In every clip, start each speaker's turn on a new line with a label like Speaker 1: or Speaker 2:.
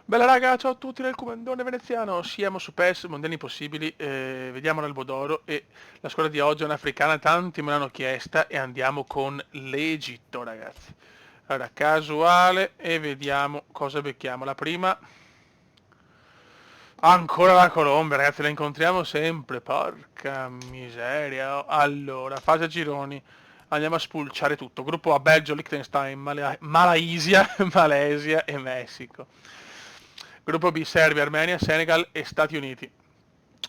Speaker 1: Bella raga, ciao a tutti nel comandone veneziano, siamo su PES, Mondiali Impossibili, vediamo l'Albodoro e la squadra di oggi è un'africana, tanti me l'hanno chiesta e andiamo con l'Egitto ragazzi. Allora, casuale e vediamo cosa becchiamo. La prima, ancora la Colombia ragazzi, la incontriamo sempre, porca miseria. Allora, fase a gironi, andiamo a spulciare tutto. Gruppo A, Belgio, Liechtenstein, Malaysia, Malesia e Messico. Gruppo B, Serbia, Armenia, Senegal e Stati Uniti.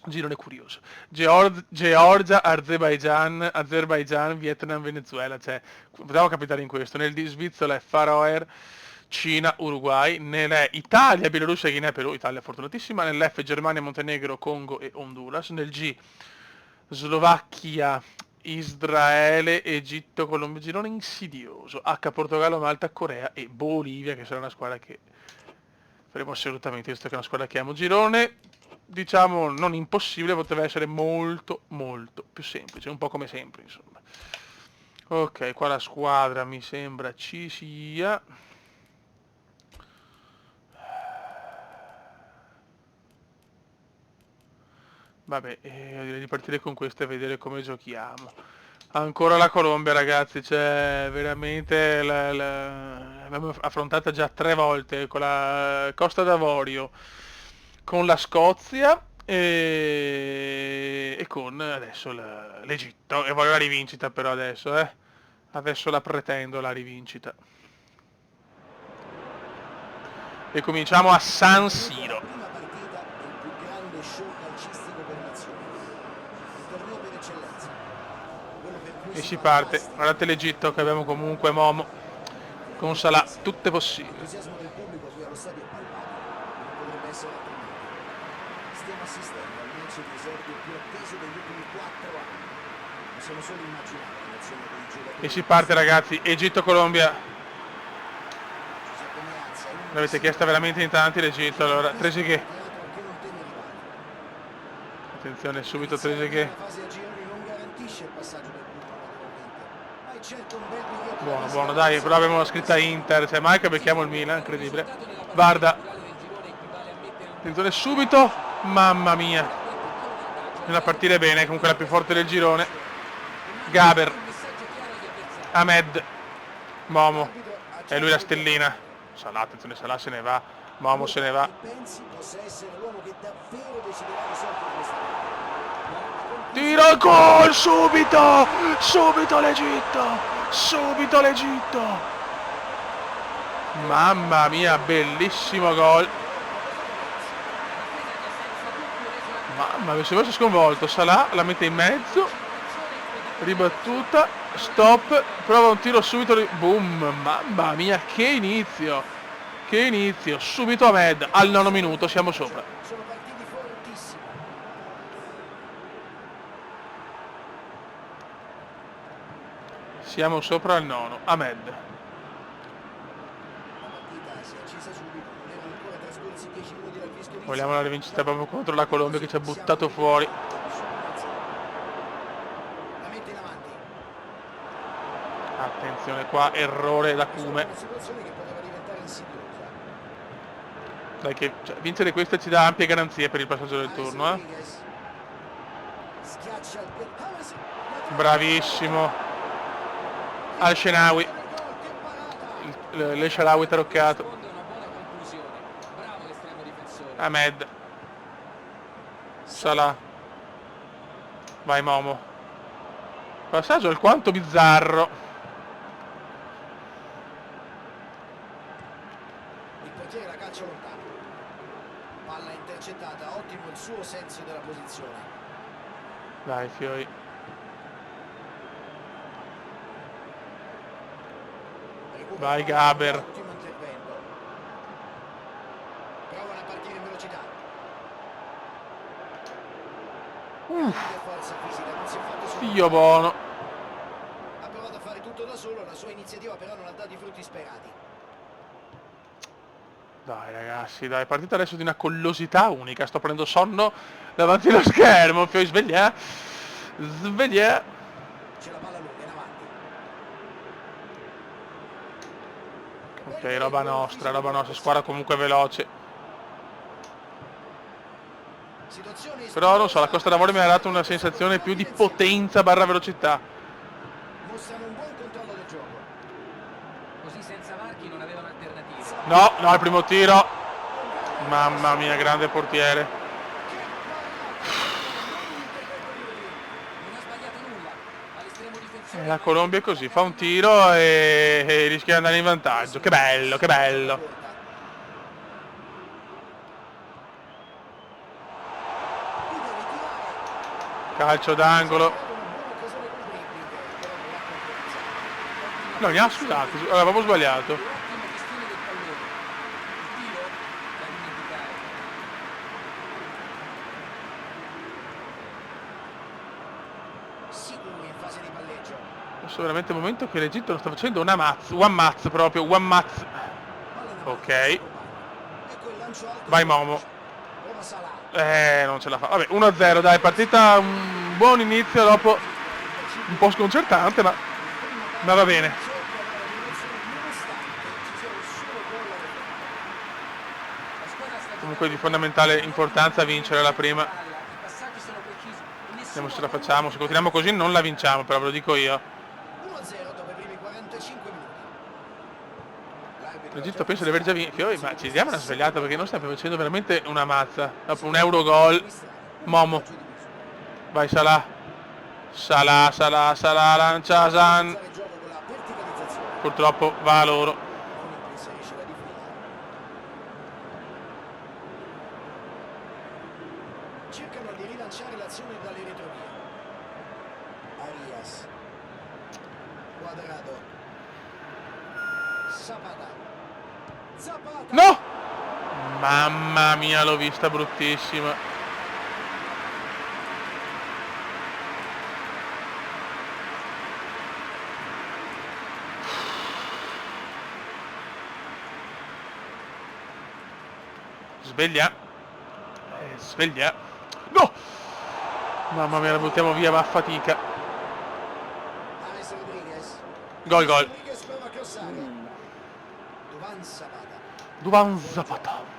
Speaker 1: Girone curioso. Georgia, Azerbaijan, Vietnam, Venezuela. Cioè, potevamo capitare in questo. Nel D, Svizzera e Faroe, Cina, Uruguay. Nell'E, Italia, Bielorussia, Guinea, Perù. Italia fortunatissima. Nell'F, Germania, Montenegro, Congo e Honduras. Nel G, Slovacchia, Israele, Egitto, Colombia, girone insidioso. H, Portogallo, Malta, Corea e Bolivia, che sarà una squadra che faremo assolutamente, visto che è una squadra che amo. Girone, diciamo, non impossibile, poteva essere molto, molto più semplice, un po' come sempre, insomma. Ok, qua la squadra mi sembra ci sia. Vabbè, direi di partire con questo e vedere come giochiamo. Ancora la Colombia, ragazzi, cioè veramente l'abbiamo affrontata già 3 volte con la Costa d'Avorio, con la Scozia e con adesso l'Egitto. E voglio la rivincita però adesso, eh. Adesso la pretendo la rivincita. E cominciamo a San Siro.
Speaker 2: Prima partita del più grande show calcistico per nazioni, il torneo per eccellenza, quello per cui
Speaker 1: E
Speaker 2: si
Speaker 1: si
Speaker 2: fa la
Speaker 1: parte.
Speaker 2: pasta.
Speaker 1: Guardate l'Egitto che abbiamo comunque Momo con Salah, tutte possibili.
Speaker 2: L'entusiasmo del pubblico qui allo stadio è palpabile, non potrebbe essere altrimenti. Stiamo assistendo al match di esordio più atteso degli ultimi 4 anni. Possiamo solo immaginare l'emozione dei giocatori.
Speaker 1: E si parte ragazzi, Egitto-Colombia.
Speaker 2: Giuseppe Meazza è uno dei
Speaker 1: L'avete chiesta
Speaker 2: simboli
Speaker 1: veramente in tanti l'Egitto, allora Trezeguet.
Speaker 2: teatro che non teme i rivali.
Speaker 1: Attenzione, subito
Speaker 2: Iniziare bene
Speaker 1: Trezeguet.
Speaker 2: la fase a gironi non garantisce il passaggio del turno naturalmente, ma è certo un bel biglietto da
Speaker 1: Buono,
Speaker 2: visita
Speaker 1: buono,
Speaker 2: per
Speaker 1: dai, però abbiamo la
Speaker 2: assicurare
Speaker 1: scritta
Speaker 2: classifica.
Speaker 1: Inter, cioè Mike becchiamo il Milan, incredibile. Varda, attenzione subito, mamma mia. Bisogna partire bene, comunque la più forte del girone. Gaber, Ahmed, Momo,
Speaker 2: L'arbitro
Speaker 1: e lui la
Speaker 2: accetta il
Speaker 1: stellina.
Speaker 2: gioco
Speaker 1: Salah, attenzione, Salah se ne va, Momo se ne va.
Speaker 2: e pensi possa essere l'uomo che davvero deciderà le sorti di questa partita.
Speaker 1: Tiro il gol subito! Subito l'Egitto! Subito l'Egitto! Mamma mia, bellissimo gol! Mamma mia, si è sconvolto. Salah la mette in mezzo, ribattuta, stop, prova un tiro subito, boom! Mamma mia, che inizio! Che inizio! Subito Ahmed, al 9 minuto siamo sopra.
Speaker 2: Sono partiti fortissimi.
Speaker 1: Siamo sopra al 9. Ahmed.
Speaker 2: La partita si è accesa subito, non erano ancora trascorsi 10 minuti dal fischio
Speaker 1: Vogliamo la
Speaker 2: iniziale.
Speaker 1: rivincita proprio contro la Colombia che ci ha
Speaker 2: Siamo
Speaker 1: buttato fuori.
Speaker 2: la mette in avanti.
Speaker 1: Attenzione qua, errore da
Speaker 2: Questa è
Speaker 1: Cume.
Speaker 2: una situazione che poteva diventare insidiosa.
Speaker 1: Dai che cioè, vincere questa ci dà ampie garanzie per il passaggio del
Speaker 2: James
Speaker 1: turno, eh.
Speaker 2: Rodriguez schiaccia il James.
Speaker 1: Bravissimo. Al Shenawi. L'Esharawi taroccato. Ahmed. Salah. Vai Momo. Passaggio alquanto bizzarro.
Speaker 2: Il portiere la calcia lontano. Palla intercettata, ottimo il suo senso della posizione.
Speaker 1: Dai Fioi.
Speaker 2: Recupera
Speaker 1: Vai
Speaker 2: palla,
Speaker 1: Gaber.
Speaker 2: ottimo intervento. Provano a partire in velocità. Grande forza fisica, non si è fatto
Speaker 1: Dio
Speaker 2: sfruttare.
Speaker 1: buono.
Speaker 2: Ha provato a fare tutto da solo, la sua iniziativa però non ha dato i frutti sperati.
Speaker 1: Dai ragazzi, dai, partita adesso di una collosità unica. Sto prendendo sonno davanti allo schermo. Fioi sveglia. Sveglia.
Speaker 2: C'è la palla lunga in avanti.
Speaker 1: Ok, roba nostra, squadra comunque veloce.
Speaker 2: Situazione
Speaker 1: Però non so, la Costa d'Avorio mi ha dato una sensazione più di potenza barra velocità.
Speaker 2: mostrano un buon controllo del gioco.
Speaker 3: Così senza varchi non avevano alternative.
Speaker 1: No, no, il primo tiro. Mamma mia, grande portiere.
Speaker 3: Non ha sbagliato nulla. All'estremo difensore.
Speaker 1: La Colombia è così, fa un tiro e rischia di andare in vantaggio. Che bello, che bello. Calcio d'angolo. No, ne ha scusato, avevamo sbagliato.
Speaker 3: Ottima gestione del pallone. Il tiro da dimenticare.
Speaker 2: Sicuri in fase di palleggio.
Speaker 1: Adesso è veramente il momento che l'Egitto lo sta facendo una mazz, one mazz proprio, one mazz. Ok,
Speaker 2: Ecco il lancio alto.
Speaker 1: vai Momo.
Speaker 2: Ora Salah.
Speaker 1: Non ce la fa. Vabbè, 1-0, dai, partita un buon inizio, dopo un po' sconcertante, ma va bene.
Speaker 3: La squadra sta
Speaker 1: Comunque di fondamentale importanza vincere la prima.
Speaker 3: palla. I passaggi sono precisi.
Speaker 1: Vediamo se la facciamo, se continuiamo così non la vinciamo, però ve lo dico io.
Speaker 2: 1-0 dopo i primi 45 minuti. L'arbitro
Speaker 1: L'Egitto pensa di aver già vinto, ma ci diamo una svegliata perché noi stiamo facendo veramente una mazza. Dopo un Eurogol, Momo, vai Salah, Salah, Salah, Salah, lancia Hasan.
Speaker 2: il gioco con la verticalizzazione.
Speaker 1: Purtroppo va a loro.
Speaker 2: Non inserisce la difesa. Cercano di rilanciare l'azione dalle retrovie. Arias. Quadrado. Zapata. Zapata.
Speaker 1: No! Mamma mia, l'ho vista bruttissima. Sveglia. Sveglia. No! Mamma mia, la buttiamo via, ma a fatica.
Speaker 2: James Rodriguez.
Speaker 1: Gol, gol.
Speaker 2: Rodriguez prova a crossare. Duvan Zapata.
Speaker 1: Duvan Zapata.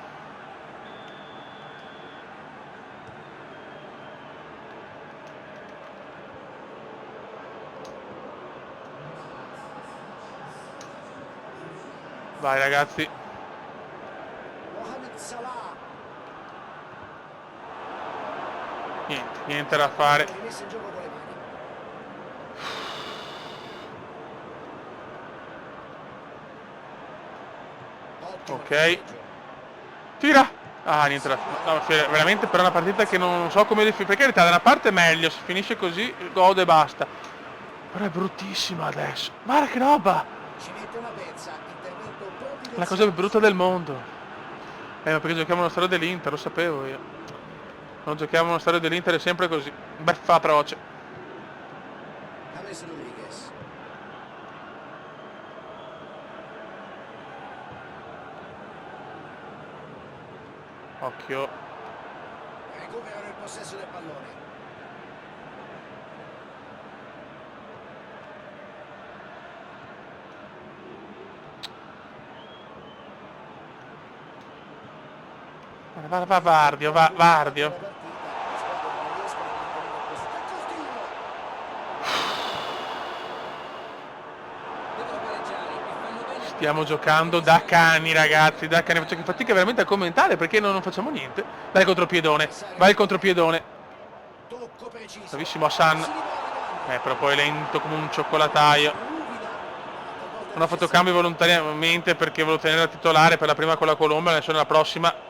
Speaker 1: Vai ragazzi.
Speaker 2: Mohamed Salah.
Speaker 1: Niente da fare.
Speaker 2: Rimessa in gioco con le mani. Ottimo
Speaker 1: Ok.
Speaker 2: passaggio.
Speaker 1: Tira! Ah, niente da fare. No, veramente per una partita che non so come definire. Per carità, da una parte è meglio, si finisce così, gode e basta. Però è bruttissima adesso. Guarda che roba!
Speaker 2: Ci mette una pezza. Intervento proprio del
Speaker 1: La cosa più brutta del mondo. Ma perché giochiamo una storia dell'Inter, lo sapevo io. Quando giochiamo una storia dell'Inter è sempre così. Beffa atroce.
Speaker 2: James Rodriguez.
Speaker 1: Occhio.
Speaker 2: Recuperano il possesso del pallone.
Speaker 1: Va Vardio, va Vardio.
Speaker 2: La partita, le squadre non riescono a mantenere questo continuo.
Speaker 3: Devono pareggiare e fanno bene.
Speaker 1: Stiamo giocando da cani ragazzi, da cani. Faccio fatica veramente a commentare perché non facciamo niente. Dai il contropiedone, vai il contropiedone.
Speaker 2: Tocco preciso.
Speaker 1: Bravissimo Hassan.
Speaker 2: Si rivolta grande.
Speaker 1: Però poi lento come un cioccolataio.
Speaker 2: Ruvida.
Speaker 1: Non ho fatto cambio volontariamente perché volevo tenere la titolare per la prima con la Colombia, adesso nella prossima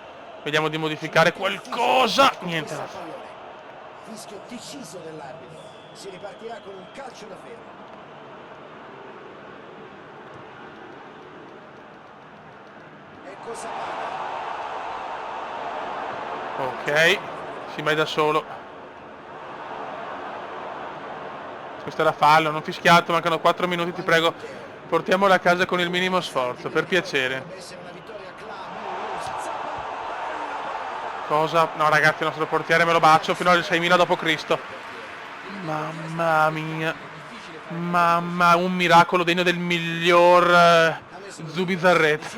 Speaker 1: vediamo di modificare qualcosa. Niente da fare.
Speaker 2: Fischio deciso dell'arbitro. Si ripartirà con un calcio da fermo. Ecco Zapata.
Speaker 1: Ok, si vai da solo. Questo era fallo, non fischiato, mancano 4 minuti, ti prego. Portiamola a casa con il minimo sforzo, per piacere.
Speaker 2: Deve essere una vittoria clamorosa. Zapata.
Speaker 1: Cosa? No ragazzi, il nostro portiere me lo bacio fino al 6000 d.C. Mamma mia. Mamma, un miracolo degno del miglior Zubizarreta.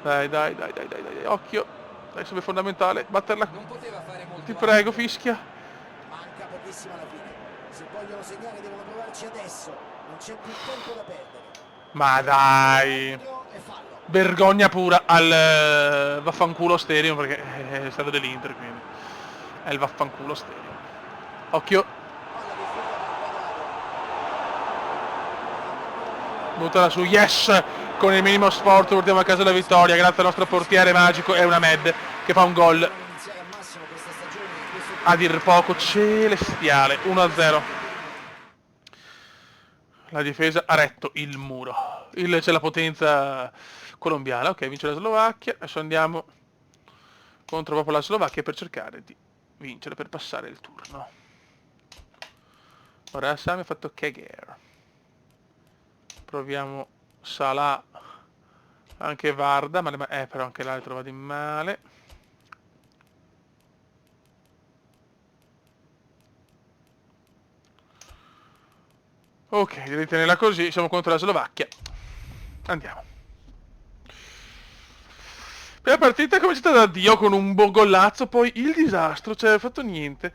Speaker 1: Dai, occhio. Dai, sarebbe fondamentale batterla.
Speaker 3: Non poteva fare molto
Speaker 1: Ti prego,
Speaker 3: altro.
Speaker 1: fischia.
Speaker 2: Manca pochissimo alla fine. Se vogliono segnare devono provarci adesso. Non c'è più tempo da perdere.
Speaker 1: Ma dai.
Speaker 2: E fallo.
Speaker 1: Vergogna pura al vaffanculo Stadium, perché è stato dell'Inter, quindi è il vaffanculo Stadium. Occhio.
Speaker 2: Palla che frutta dal quadrato.
Speaker 1: Buttala su, yes! Con il minimo sforzo portiamo a casa la vittoria, grazie al nostro portiere magico e una Med che fa un gol
Speaker 2: Devono iniziare al massimo questa stagione in questo
Speaker 1: a dir poco celestiale. 1-0. La difesa ha retto il muro. C'è la potenza colombiana. Ok, vince la Slovacchia. Adesso andiamo contro proprio la Slovacchia per cercare di vincere, per passare il turno. Ora Sami ha fatto Keger. Proviamo Salah. Anche Varda, però anche l'altro va di male. Ok, devi tenerla così, siamo contro la Slovacchia. Andiamo. Prima partita è cominciata da Dio con un buon gollazzo, poi il disastro, cioè ha fatto niente.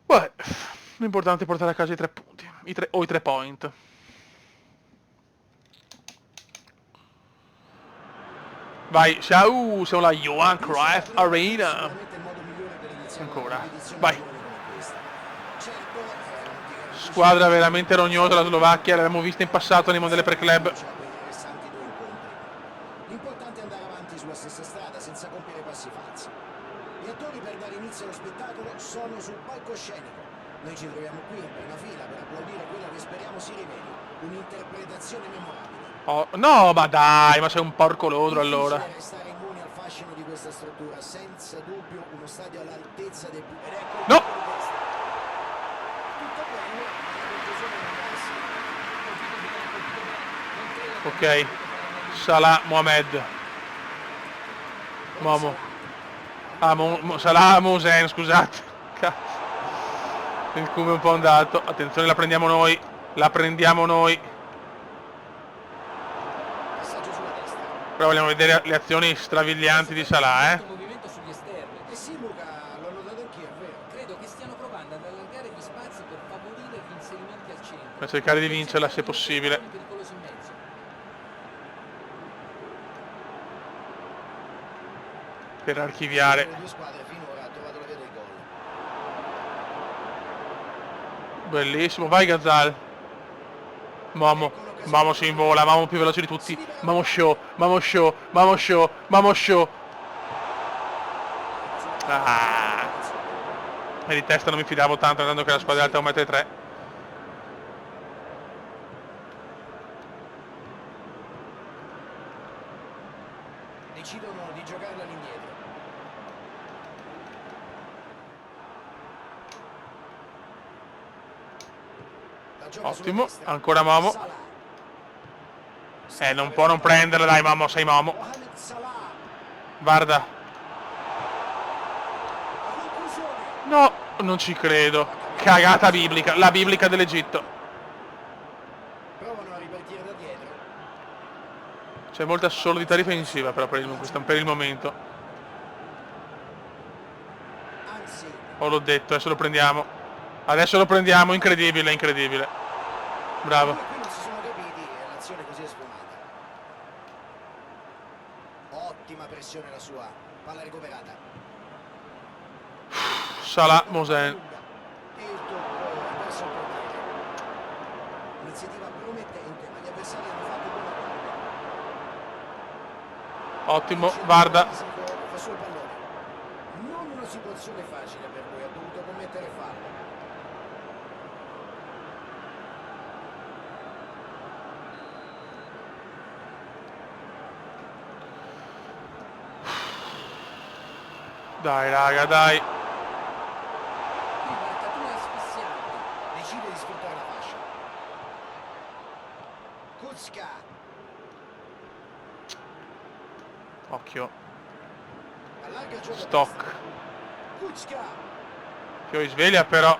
Speaker 1: Vabbè, l'importante è portare a casa i 3 punti, i 3 point. Vai, siamo la Johan Cruyff Arena.
Speaker 2: sicuramente il modo migliore per iniziare
Speaker 1: Ancora,
Speaker 2: una competizione
Speaker 1: vai.
Speaker 2: come questa. Certo,
Speaker 1: Squadra veramente rognosa la Slovacchia, l'abbiamo vista in passato nei mondiali per club.
Speaker 2: interessanti due incontri. L'importante è andare avanti sulla stessa strada senza compiere passi falsi. Gli attori per dare inizio allo spettacolo sono sul palcoscenico. Noi ci troviamo qui in prima fila per applaudire quella che speriamo si riveli un'interpretazione memorabile.
Speaker 1: Oh, no, ma dai, ma sei un porco lodro allora.
Speaker 2: Difficile restare immuni al fascino di questa struttura, senza dubbio uno stadio all'altezza del più. Ed ecco il
Speaker 1: No!
Speaker 2: colpo di testa. Tutto bene, ma la conclusione non va a essere.
Speaker 1: Ok, Salah Mohamed. Momo. Salah Mosen, scusate. Cazzo. Il cume è un po' andato. Attenzione, la prendiamo noi. La prendiamo noi.
Speaker 2: Passaggio sulla destra.
Speaker 1: Però vogliamo vedere le azioni strabilianti di Salah,
Speaker 3: Un movimento sugli esterni.
Speaker 2: Eh sì Luca, l'ho notato anch'io, è vero.
Speaker 3: Credo che stiano provando ad allargare gli spazi per favorire gli inserimenti al centro.
Speaker 1: Per cercare di vincerla se possibile.
Speaker 3: Pericoloso in mezzo.
Speaker 1: Per archiviare.
Speaker 2: Le due squadre finora ha trovato la via del gol.
Speaker 1: Bellissimo, vai Gazzal. Momo si invola, Momo più veloce di tutti. Momo show. Ah. E di testa non mi fidavo tanto, andando che la squadra è alta 1,3 m.
Speaker 2: Decidono di giocarla all'indietro. La gioca
Speaker 1: Ottimo,
Speaker 2: sulla destra.
Speaker 1: ancora Momo.
Speaker 2: Salah.
Speaker 1: Non può non prenderla, dai Momo, sei Momo.
Speaker 2: Mohamed Salah.
Speaker 1: Varda.
Speaker 2: La conclusione.
Speaker 1: No, non ci credo. Cagata biblica, la biblica dell'Egitto.
Speaker 2: Provano a ripartire da dietro.
Speaker 1: C'è molta solidità difensiva però per il momento.
Speaker 2: Anzi,
Speaker 1: Oh, l'ho detto, adesso lo prendiamo. Adesso lo prendiamo, incredibile, incredibile. Bravo.
Speaker 2: qui non si sono capiti e l'azione così è sfumata. Ottima pressione la sua. Palla recuperata.
Speaker 1: Salah Mosen.
Speaker 2: E il tocco è verso il portiere. Iniziativa promettente, ma gli avversari hanno fatto buona guardia.
Speaker 1: Ottimo, Varda.
Speaker 2: Fa su il pallone. Non una situazione facile per lui, ha dovuto commettere fallo.
Speaker 1: Dai raga, dai.
Speaker 3: Qui marcatura asfissiante.
Speaker 2: Decide di sfruttare la fascia. Kuzka.
Speaker 1: Occhio.
Speaker 2: Allarga il gioco. a
Speaker 1: Stock.
Speaker 2: destra. Kuzka.
Speaker 1: Poi sveglia però.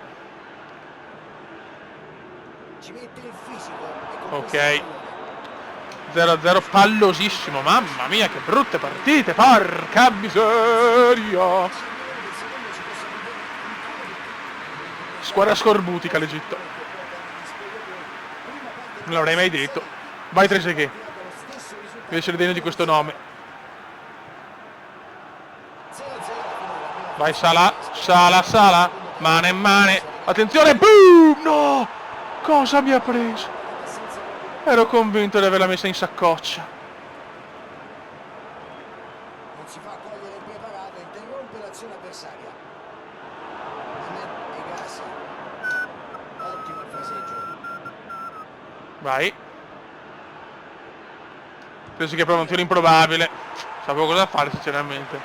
Speaker 2: Ci mette il fisico. E
Speaker 1: Ok.
Speaker 2: conquista il pallone.
Speaker 1: 0-0 pallosissimo, mamma mia che brutte partite, porca miseria. Squadra scorbutica l'Egitto. Non l'avrei mai detto. Vai Trezeguet. Deve essere degno di questo nome. Vai Salah. Mane. Attenzione, boom! No! Cosa mi ha preso? Ero convinto di averla messa in saccoccia.
Speaker 2: Non si fa cogliere impreparato, interrompe l'azione avversaria. Ahmed e Gassi. Ottimo il fraseggio.
Speaker 1: Vai. Penso che prova un tiro improbabile. Sapevo cosa fare sinceramente.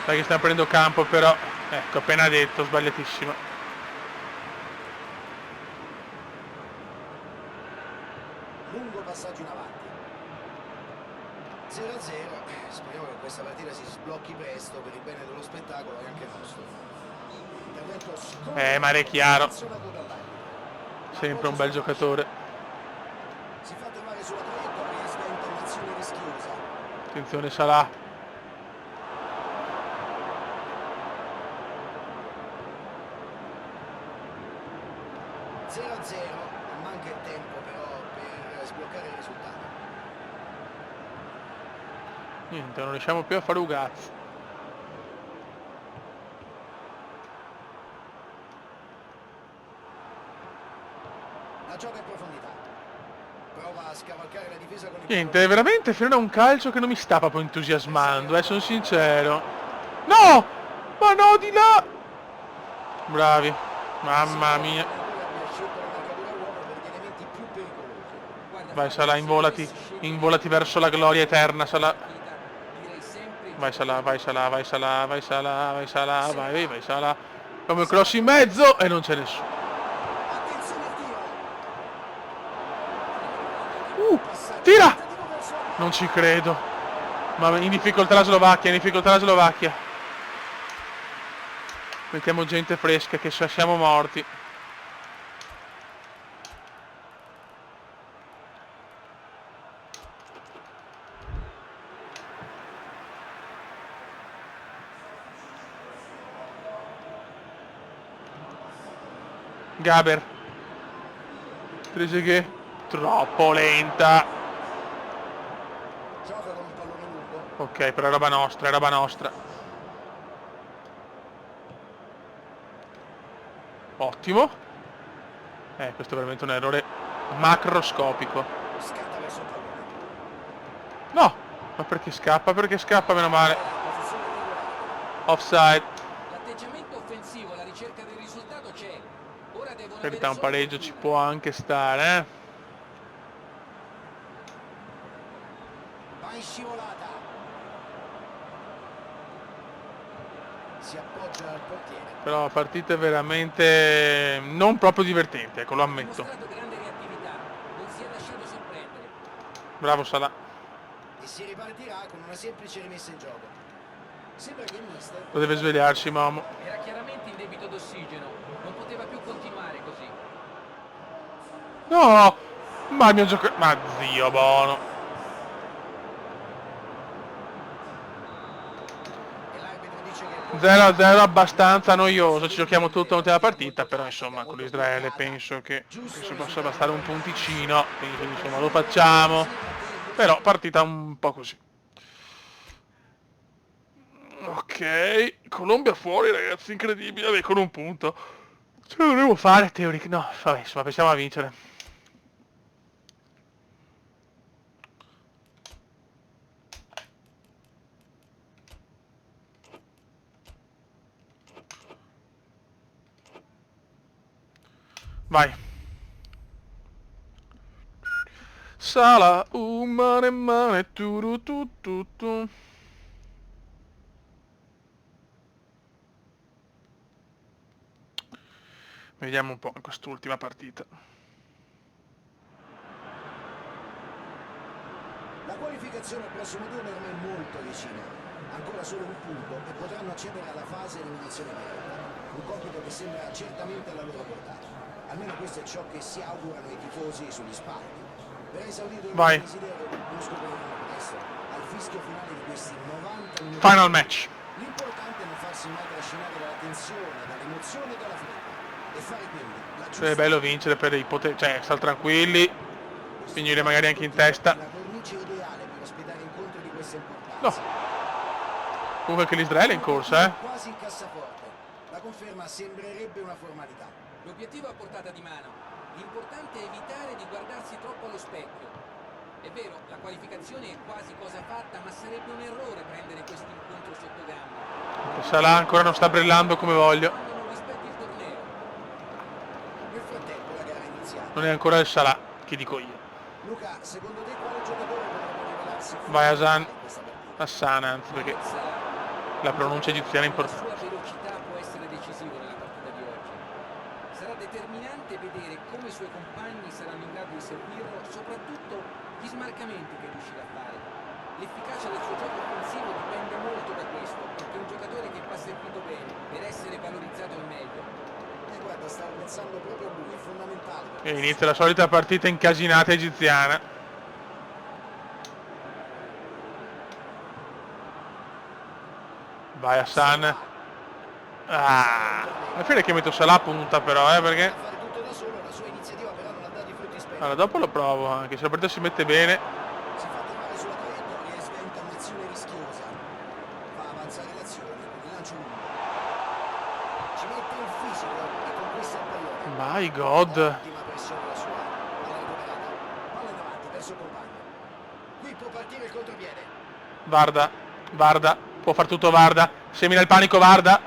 Speaker 1: Sai che sta prendendo campo però. Ecco, appena detto, sbagliatissima.
Speaker 2: Lungo passaggio in avanti. 0-0. Speriamo che questa partita si sblocchi presto per il bene dello spettacolo e anche nostro. Intervento
Speaker 1: Ma è chiaro.
Speaker 2: scorretto.
Speaker 1: Sempre un bel giocatore.
Speaker 2: Si fa trovare sulla traiettoria e sventa un'azione rischiosa.
Speaker 1: Attenzione Salah.
Speaker 2: 0-0, non manca il tempo però per sbloccare il risultato.
Speaker 1: Niente, non riusciamo più a fare Ugazzi.
Speaker 2: La gioca in profondità. Prova a scavalcare la difesa con il
Speaker 1: Niente, è veramente finora un calcio che non mi sta proprio entusiasmando, sono sincero. No! Ma no, di là! Bravi. Mamma mia. Vai Salah, involati verso la gloria eterna, Salah. Vai Salah. Come il cross in mezzo e non c'è nessuno. Tira! Non ci credo. Ma in difficoltà la Slovacchia, Mettiamo gente fresca che siamo morti. Gaber. Trezeguet. Troppo lenta.
Speaker 2: Gioca con un pallone lungo.
Speaker 1: Ok, però è roba nostra. Ottimo. Questo è veramente un errore macroscopico.
Speaker 2: Scatta verso il pallone.
Speaker 1: No! Ma perché scappa? Meno male. Offside.
Speaker 3: L'atteggiamento offensivo, la ricerca del risultato c'è. Ora devono
Speaker 1: Per
Speaker 3: avere
Speaker 1: un
Speaker 3: solo
Speaker 1: pareggio ci
Speaker 3: fortuna.
Speaker 1: può anche stare,
Speaker 2: Va in scivolata. Si appoggia al portiere.
Speaker 1: Però la partita è veramente non proprio divertente, ecco, lo
Speaker 3: Ha
Speaker 1: ammetto.
Speaker 3: dimostrato grande reattività, non si è lasciato sorprendere.
Speaker 1: Bravo Salah.
Speaker 2: E si ripartirà con una semplice rimessa in gioco. Sembra che il mister
Speaker 1: Lo deve svegliarsi, Momo.
Speaker 3: Era chiaramente in debito d'ossigeno, non poteva più continuare così.
Speaker 1: No! Ma il mio gioco... Ma zio Bono.
Speaker 2: e l'arbitro dice che
Speaker 1: 0-0 abbastanza noioso, ci giochiamo tutta l'ultima partita, però insomma con l'Israele penso che possa bastare un punticino, penso che insomma lo facciamo, però partita un po' così. Ok, Colombia fuori ragazzi, incredibile, vabbè con un punto. Ce lo dovevo fare Teoric, no, vabbè insomma pensiamo a vincere. Vai. Salah, mane, turu tu tu tu. Vediamo un po' in quest'ultima partita.
Speaker 2: la qualificazione al prossimo turno è ormai molto vicina. Ancora solo un punto e potranno accedere alla fase eliminazione diretta. Un compito che sembra certamente alla loro portata. Almeno questo è ciò che si augurano i tifosi sugli spalti. Per esaudito il
Speaker 1: Vai.
Speaker 2: desiderio, non scopriranno presto. Al fischio finale di questi 90 minuti.
Speaker 1: Final match.
Speaker 2: L'importante è non farsi mai trascinare dalla tensione, dall'emozione e dalla fretta. E fare quindi la
Speaker 1: Cioè
Speaker 2: giusta...
Speaker 1: è bello vincere per dei poteri, cioè star tranquilli, finire magari anche in testa.
Speaker 2: La cornice ideale per ospitare incontri di questa importanza.
Speaker 1: No. Comunque anche l'Israele è in corsa, eh.
Speaker 2: Quasi in cassaforte. La conferma sembrerebbe una formalità.
Speaker 3: L'obiettivo è a portata di mano. L'importante è evitare di guardarsi troppo allo specchio. È vero, la qualificazione è quasi cosa fatta, ma sarebbe un errore prendere questo incontro sotto gamba.
Speaker 1: Salah ancora non sta brillando come voglio.
Speaker 3: Quando non rispetti il torneo.
Speaker 2: Nel frattempo la gara è iniziata.
Speaker 1: Non è ancora il Salah, che dico io.
Speaker 2: Luca, secondo te quale giocatore potrebbe rivelarsi
Speaker 1: Vai Hassan.
Speaker 2: in questa partita?
Speaker 1: Hassan, anzi, perché la pronuncia egiziana è
Speaker 3: La
Speaker 1: importante.
Speaker 3: sua velocità può essere decisiva nella partita di oggi. Sarà determinante vedere come i suoi compagni saranno in grado di seguirlo, soprattutto gli smarcamenti che riuscirà a fare. L'efficacia del suo gioco offensivo dipende molto da questo, perché è un giocatore che va servito bene per essere valorizzato al meglio.
Speaker 2: Guarda, stavo pensando proprio a lui, è fondamentale.
Speaker 1: E inizia la solita partita incasinata egiziana. Vai Hassan. Alla fine che metto Salah punta però, perché...
Speaker 2: A fare tutto da solo, la sua iniziativa però non ha dato i frutti sperati.
Speaker 1: Allora dopo lo provo, anche se la partita si mette bene.
Speaker 2: Si fa trovare sulla traiettoria e sventa un'azione rischiosa. Fa avanzare l'azione con il lancio lungo. Ci mette il fisico e conquista il pallone.
Speaker 1: My God.
Speaker 2: Ottima pressione la sua. Palla recuperata. Palla in avanti verso il compagno. Qui può partire il contropiede.
Speaker 1: Varda, può far tutto Varda. Semina il panico Varda.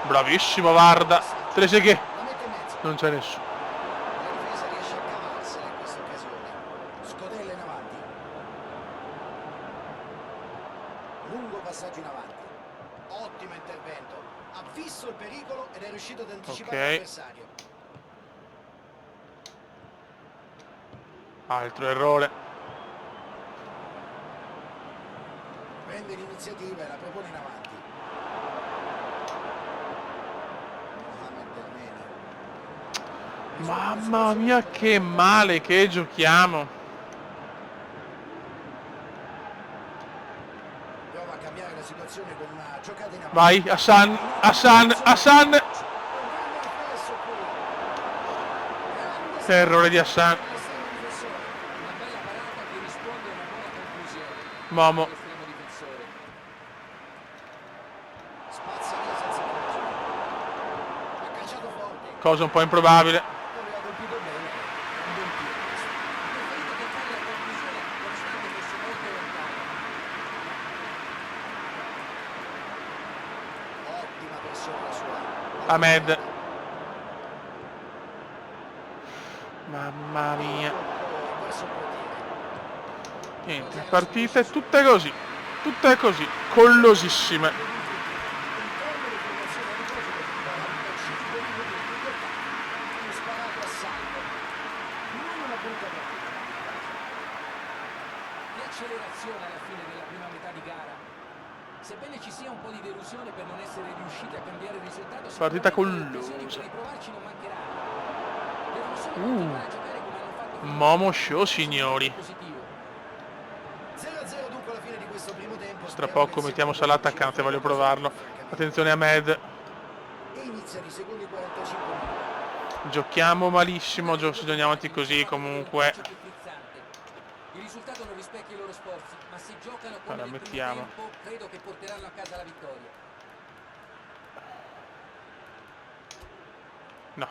Speaker 1: Bravissimo Varda. Te le seghe.
Speaker 2: La mette in mezzo.
Speaker 1: Non c'è nessuno.
Speaker 2: La difesa riesce a cavarsela in questa occasione. Scodella in avanti. Lungo passaggio in avanti. Ottimo intervento. Ha visto il pericolo ed è riuscito ad anticipare
Speaker 1: Ok.
Speaker 2: l'avversario.
Speaker 1: Altro errore.
Speaker 2: Prende l'iniziativa e la propone in avanti. Mohamed Elneny.
Speaker 1: Mamma mia che male che giochiamo.
Speaker 2: Prova a cambiare la situazione con una giocata in avanti.
Speaker 1: Vai Hassan. Che errore di Hassan.
Speaker 3: Una bella parata che risponde a una buona conclusione.
Speaker 1: Momo.
Speaker 3: L'estremo difensore.
Speaker 2: Spazza via senza occasione. Ha calciato forte.
Speaker 1: Cosa un po' improbabile.
Speaker 2: Aveva colpito bene. Un buon tiro questo.
Speaker 3: Preferito tentare la conclusione nonostante fosse molto lontano.
Speaker 2: Ottima pressione la sua.
Speaker 1: Ahmed. Mamma mia.
Speaker 2: Verso il portiere.
Speaker 1: Niente, le partite tutte così. Tutte così. Collosissime.
Speaker 2: Interno di formazione a riposo per trovare un pacifico minuto di libertà. Un sparato a salvo. Non una brutta partita.
Speaker 3: Che accelerazione alla fine della prima metà di gara. Sebbene ci sia un po' di delusione per non essere riusciti a cambiare il risultato,
Speaker 1: Partita
Speaker 3: sicuramente le occasioni
Speaker 1: collosa.
Speaker 3: per riprovarci non mancheranno. Devono solo continuare a giocare come hanno fatto finora.
Speaker 1: Momo show signori.
Speaker 3: Positivo.
Speaker 2: 0-0 dunque alla fine di questo primo tempo.
Speaker 1: Tra poco mettiamo Salah attaccante, voglio provarlo. Attenzione Ahmed.
Speaker 2: E iniziano i secondi 45 minuti.
Speaker 1: Giochiamo malissimo, se andiamo avanti così comunque.
Speaker 3: Calcio più frizzante. Il risultato non rispecchia i loro sforzi, ma se giocano come
Speaker 1: Allora,
Speaker 3: nel
Speaker 1: mettiamo.
Speaker 3: primo tempo, credo che porteranno a casa la vittoria.
Speaker 1: No.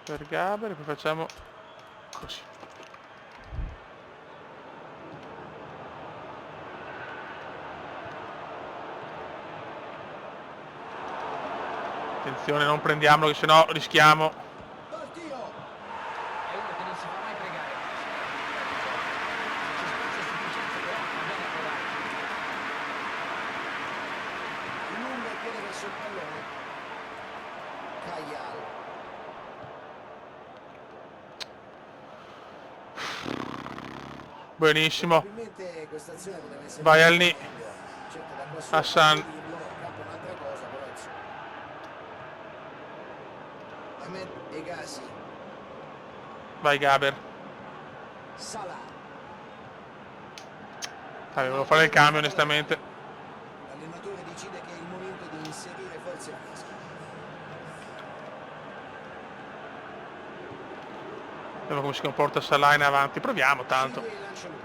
Speaker 1: Per Gaber, poi facciamo così. Attenzione, non prendiamolo che sennò rischiamo.
Speaker 2: Dal tiro.
Speaker 3: È uno che non si fa mai pregare. Se c'è spazio sufficiente però va bene a provarci.
Speaker 2: Lunga il piede verso il pallone. Kayal.
Speaker 1: Benissimo.
Speaker 2: Probabilmente questa azione poteva essere
Speaker 1: Vai al Ni.
Speaker 2: certo da qua su
Speaker 1: Hassan.
Speaker 2: il blocco campo è un'altra cosa, però insomma. Ahmed Egasi.
Speaker 1: Vai Gaber.
Speaker 2: Salah.
Speaker 1: Volevo fare il cambio onestamente.
Speaker 2: L'allenatore decide che è il momento di inserire forze fresche.
Speaker 1: Vediamo come si comporta Salah in avanti. Proviamo tanto.
Speaker 2: Segue il lancio lungo.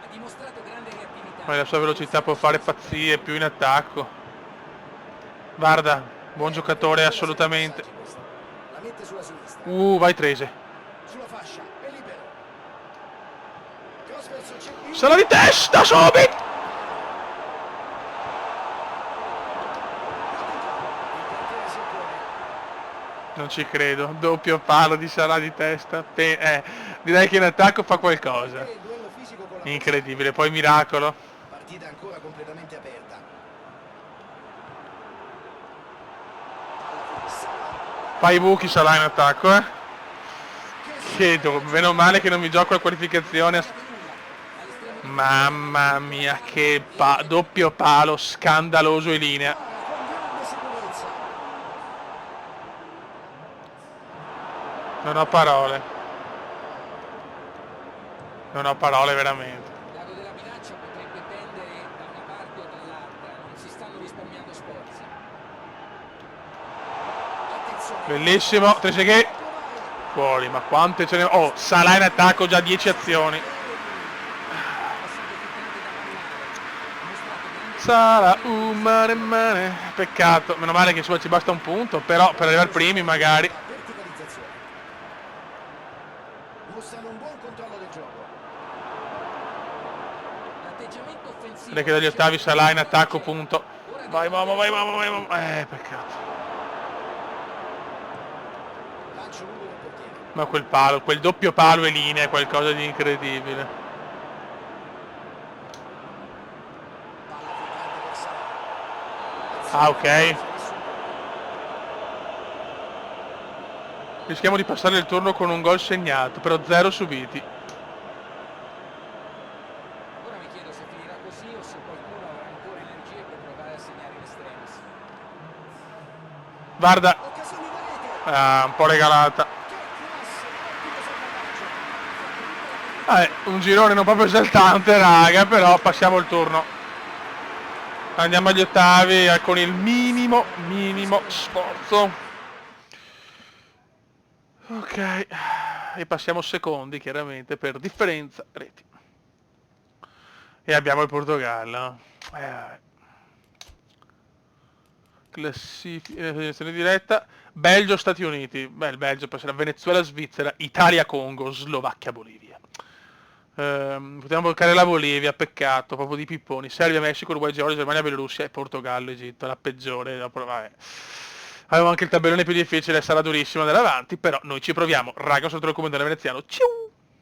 Speaker 3: Ha dimostrato grande reattività.
Speaker 1: Poi la sua velocità può fare pazzie più in attacco. Guarda, buon giocatore assolutamente.
Speaker 2: La mette sulla sinistra.
Speaker 1: Vai Trese.
Speaker 2: Sulla fascia. È libero. Cross verso il centro.
Speaker 1: Salah di testa subito!
Speaker 2: Il portiere si oppone.
Speaker 1: Non ci credo. Doppio palo di Salah di testa. Direi che in attacco fa qualcosa.
Speaker 2: Il duello fisico con la
Speaker 1: Incredibile. Poi miracolo.
Speaker 2: partita ancora completamente aperta.
Speaker 1: Fai i buchi Salah in attacco, eh. Chiedo, meno male che non mi gioco la qualificazione. Mamma mia, che doppio palo scandaloso in linea.
Speaker 2: Con grande sicurezza.
Speaker 1: Non ho parole. Non ho parole veramente.
Speaker 3: L'ago della bilancia potrebbe pendere da una parte o dall'altra, non si stanno risparmiando sforzi.
Speaker 2: Attenzione.
Speaker 1: Bellissimo, Trezeguet. Fuori, ma quante ce ne... Oh, Salah in attacco, già 10 azioni. Salah, mane. Peccato, meno male che insomma ci basta un punto, però per arrivare primi magari.
Speaker 2: Verticalizzazione. Mostrano un buon controllo del gioco.
Speaker 3: L'atteggiamento offensivo.
Speaker 1: Direi che dagli ottavi Salah in attacco, punto. Vai, mamma, vai, mamma, vai, mamma. Peccato.
Speaker 2: Lancio lungo del portiere.
Speaker 1: Ma quel palo, quel doppio palo in linea è qualcosa di incredibile.
Speaker 2: Palla filtrante per Salah.
Speaker 1: Ah, ok. Rischiamo di passare il turno con un gol segnato, però 0 subiti.
Speaker 3: Ora mi chiedo se finirà così o se qualcuno avrà ancora energie per provare a segnare in estremis.
Speaker 1: Guarda,
Speaker 2: Occasione da rete.
Speaker 1: un po' regalata.
Speaker 2: Che classe, ottimo salvataggio.
Speaker 1: Un girone non proprio esaltante, raga, però passiamo il turno. Andiamo agli ottavi con il minimo sforzo. Ok, e passiamo secondi chiaramente per differenza reti. E abbiamo il Portogallo. Classificazione diretta. Belgio, Stati Uniti. Beh, il Belgio passerà Venezuela, Svizzera, Italia, Congo, Slovacchia, Bolivia. Potremmo bloccare la Bolivia, peccato, proprio di pipponi. Serbia, Messico, Uruguay, Georgia, Germania, Bielorussia e Portogallo, Egitto, la peggiore. Dopo, vabbè. Avevo anche il tabellone più difficile, sarà durissimo andare avanti, però noi ci proviamo. Raga, sotto il commento veneziano. Ciao!